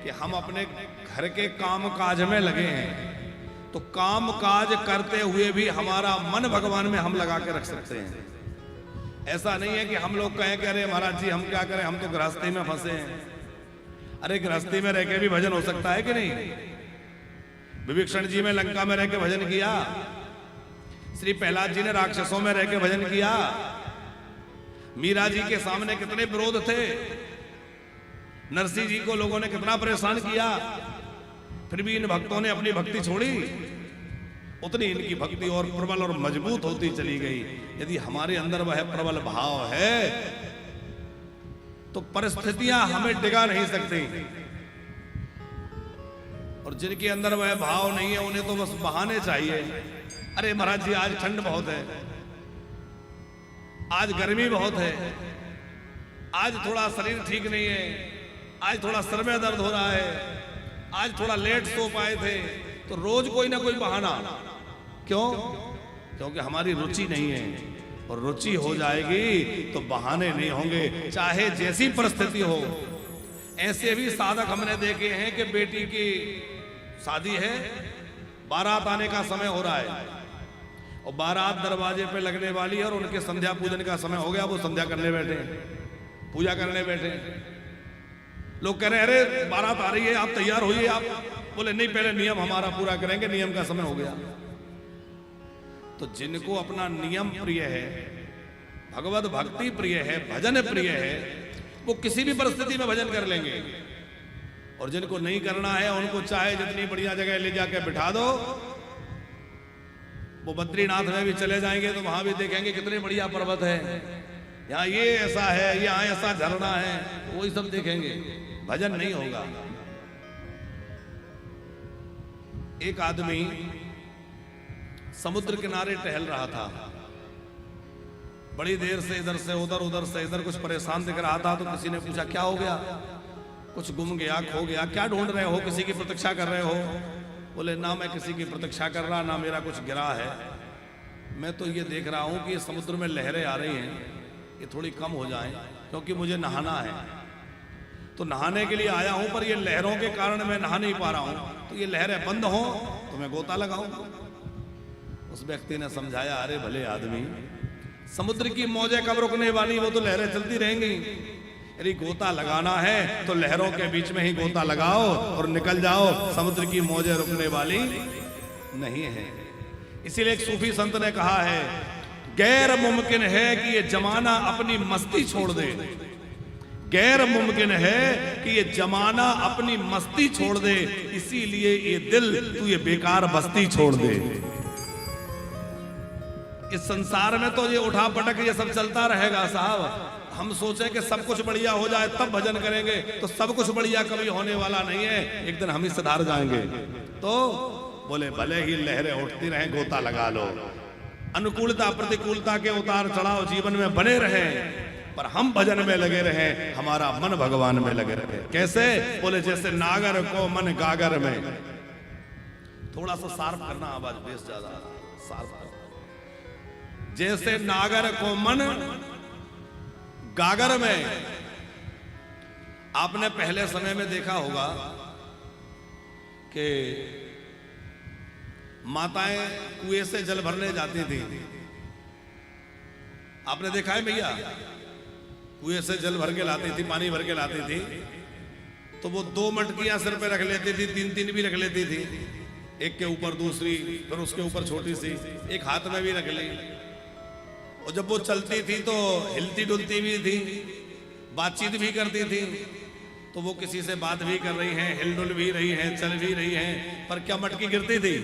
कि हम अपने घर के काम काज में लगे हैं, तो काम काज करते हुए भी हमारा मन भगवान में हम लगा के रख सकते हैं। ऐसा नहीं है कि हम लोग कहें कि अरे महाराज जी हम क्या करें, हम तो गृहस्थी में फंसे हैं। अरे गृहस्थी में रह के भी भजन हो सकता है कि नहीं? विभीषण जी में लंका में रह के भजन किया, श्री प्रहलाद जी ने राक्षसों में रह के भजन किया, मीरा जी के सामने कितने विरोध थे, नरसिंह जी को लोगों ने कितना परेशान किया, फिर भी इन भक्तों ने अपनी भक्ति छोड़ी। उतनी इनकी भक्ति और प्रबल और मजबूत होती चली गई। यदि हमारे अंदर वह प्रबल भाव है तो परिस्थितियां हमें डिगा नहीं सकती, और जिनके अंदर वह भाव नहीं है उन्हें तो बस बहाने चाहिए। अरे महाराज जी आज ठंड बहुत है, आज गर्मी बहुत है, आज थोड़ा शरीर ठीक नहीं है, आज थोड़ा सर में दर्द हो रहा है, आज थोड़ा लेट सो पाए थे, तो रोज कोई ना कोई बहाना। क्यों? क्योंकि हमारी रुचि नहीं है, और रुचि हो जाएगी तो बहाने नहीं होंगे, चाहे जैसी परिस्थिति हो। ऐसे भी साधक हमने देखे हैं कि बेटी की शादी है, बारात आने का समय हो रहा है, और बारात दरवाजे पे लगने वाली है, और उनके संध्या पूजन का समय हो गया, वो संध्या करने बैठे, पूजा करने बैठे। लोग कह रहे हैं अरे बारात आ रही है, आप तैयार होइए। आप बोले नहीं, पहले नियम हमारा पूरा करेंगे, नियम का समय हो गया। तो जिनको अपना नियम प्रिय है, भगवत भक्ति प्रिय है, भजन प्रिय है, वो किसी भी परिस्थिति में भजन कर लेंगे। और जिनको नहीं करना है उनको चाहे जितनी बढ़िया जगह ले जाके बिठा दो, वो बद्रीनाथ में भी चले जाएंगे तो वहां भी देखेंगे कितने बढ़िया पर्वत है, यहाँ ये ऐसा है, यहाँ ऐसा झरना है, वही सब देखेंगे, भजन नहीं होगा। एक आदमी समुद्र किनारे टहल रहा था, बड़ी देर से इधर से उधर, उधर से इधर, कुछ परेशान दिख रहा था। तो किसी ने पूछा क्या हो गया, कुछ गुम गया, खो गया, क्या ढूंढ रहे हो, किसी की प्रतीक्षा कर रहे हो? बोले ना मैं किसी की प्रतीक्षा कर रहा, ना मेरा कुछ गिरा है, मैं तो ये देख रहा हूं कि समुद्र में लहरें आ रही हैं, ये थोड़ी कम हो जाएं, क्योंकि मुझे नहाना है। तो नहाने के लिए आया हूं, पर ये लहरों के कारण मैं नहा नहीं पा रहा हूं, तो ये लहरें बंद हो तो मैं गोता लगाऊं। उस व्यक्ति ने समझाया अरे भले आदमी, समुद्र की मौजें कब रुकने वाली, वो तो लहरें चलती रहेंगी। यदि गोता लगाना है तो लहरों के बीच में ही गोता लगाओ और निकल जाओ, समुद्र की मौजें रुकने वाली नहीं है। इसीलिए एक सूफी संत ने कहा है, गैर मुमकिन है कि ये जमाना अपनी मस्ती छोड़ दे, गैर मुमकिन है कि ये जमाना अपनी मस्ती छोड़ दे, इसीलिए ये दिल तू ये बेकार बस्ती छोड़ दे। इस संसार में तो ये उठा पटक ये सब चलता रहेगा साहब। हम सोचें कि सब कुछ बढ़िया हो जाए तब भजन करेंगे, तो सब कुछ बढ़िया कभी होने वाला नहीं है, एक दिन हम ही सुधार जाएंगे। तो बोले भले ही लहरें उठती रहें, गोता लगा लो, अनुकूलता प्रतिकूलता के उतार चढ़ाव जीवन में बने रहे, पर हम भजन में लगे रहे, हमारा मन भगवान में लगे रहे। कैसे? बोले जैसे नागर को मन गागर में। थोड़ा सा शार्प करना आवाज, बेस ज्यादा शार्प। जैसे नागर को मन गागर में। आपने पहले समय में देखा होगा कि माताएं कुएं से जल भरने जाती थी। आपने देखा है भैया? कुएं से जल भर के लाती थी, पानी भर के लाती थी, तो वो 2 मटकियां सिर पे रख लेती थी, 3-3 भी रख लेती थी, एक के ऊपर दूसरी, फिर उसके ऊपर छोटी सी, एक हाथ में भी रख ली। और जब वो चलती थी तो हिलती डुलती भी थी, बातचीत भी करती थी, तो वो किसी से बात भी कर रही हैं, हिलडुल भी रही हैं, चल भी रही हैं, पर क्या मटकी गिरती थी?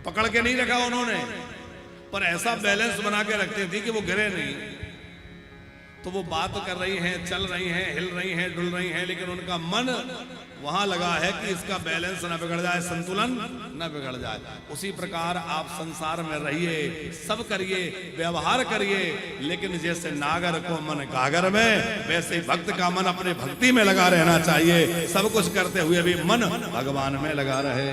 पकड़ के नहीं रखा उन्होंने, पर ऐसा बैलेंस बना के रखती थी कि वो गिरे नहीं। तो वो बात कर रही हैं, चल रही हैं, हिल रही हैं, डुल रही हैं, लेकिन उनका मन वहां लगा है कि इसका बैलेंस ना बिगड़ जाए, संतुलन ना बिगड़ जाए। उसी प्रकार आप संसार में रहिए, सब करिए, व्यवहार करिए, लेकिन जैसे नागर को मन गागर में, वैसे भक्त का मन अपने भक्ति में लगा रहना चाहिए। सब कुछ करते हुए भी मन भगवान में लगा रहे।